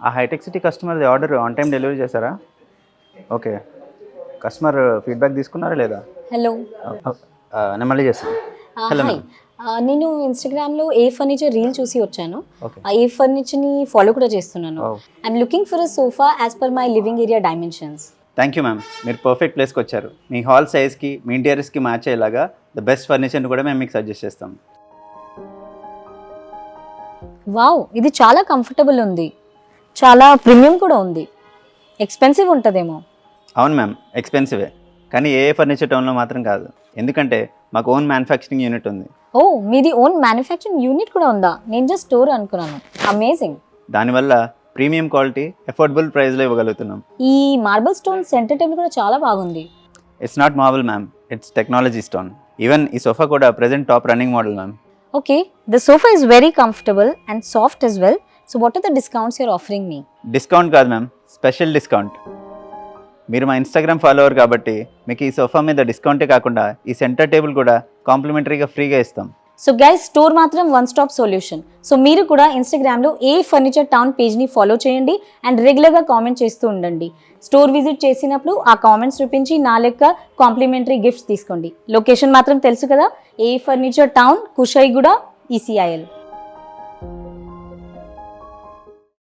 ఆ హైటెక్ సిటీ కస్టమర్ది ఆర్డర్ ఆన్ టైం డెలివరీ చేశారా? ఓకే. కస్టమర్ ఫీడ్బ్యాక్ తీసుకున్నారా లేదా? హలో. నేను మళ్ళీ చేస్తాను. Hello hi. మ్యామ్. నేను ఇన్స్టాగ్రామ్లో ఏ ఫర్నిచర్ రీల్ చూసి వచ్చాను. ఓకే. ఆ ఏ ఫర్నిచర్ని ఫాలో కూడా చేస్తున్నాను. Oh. I'm looking for a sofa as per my living area dimensions. Thank you ma'am. మీరు పర్ఫెక్ట్ ప్లేస్కి వచ్చారు. మీ హాల్ సైజ్కి మీ ఇంటీరియర్స్కి మ్యాచ్ అయ్యేలాగా ద బెస్ట్ ఫర్నిచర్ని కూడా మేము మీకు సజెస్ట్ చేస్తాం. వావ్, ఇది చాలా కంఫర్టబుల్ ఉంది, చాలా ప్రీమియం కూడా ఉంది. ఎక్స్పెన్సివ్ ఉంటుందేమో. అవును మ్యామ్, ఎక్స్పెన్సివే. కానీ ఏ ఫర్నిచర్ టౌన్లో మాత్రం కాదు, ఎందుకంటే మాకు ఓన్ మ్యానుఫ్యాక్చరింగ్ యూనిట్ ఉంది. ఓ, మీది ఓన్ మ్యానుఫ్యాక్చరింగ్ యూనిట్ కూడా ఉందా? నేను జస్ట్ స్టోర్ అనుకున్నాను. అమేజింగ్. దానివల్ల ప్రీమియం క్వాలిటీ అఫోర్డబుల్ ప్రైస్లో ఇవ్వగలుగుతున్నాం. ఈ మార్బల్ స్టోన్ సెంటర్ టేబుల్ కూడా చాలా బాగుంది. It's not marble ma'am, it's technology stone. Even ఈ సోఫా కూడా present top running model ma'am. Okay, the sofa is very comfortable and soft as well. So what are the discounts you're offering me? Discount కాదు ma'am, special discount. మీరు మా Instagram follower కాబట్టి మీకు ఈ sofa మీద డిస్కౌంటే కాకుండా ఈ సెంటర్ టేబుల్ కూడా కాంప్లిమెంటరీగా ఫ్రీగా ఇస్తాం. సో గైస్, స్టోర్ మాత్రం వన్ స్టాప్ సొల్యూషన్. సో మీరు కూడా ఇన్స్టాగ్రామ్లో ఏ ఫర్నిచర్ టౌన్ పేజ్ని ఫాలో చేయండి అండ్ రెగ్యులర్గా కామెంట్ చేస్తూ ఉండండి. స్టోర్ విజిట్ చేసినప్పుడు ఆ కామెంట్స్ చూపించి నా లెక్క కాంప్లిమెంటరీ గిఫ్ట్స్ తీసుకోండి. లొకేషన్ మాత్రం తెలుసు కదా, ఏ ఫర్నిచర్ టౌన్, కుషాయిగూడ, ECIL.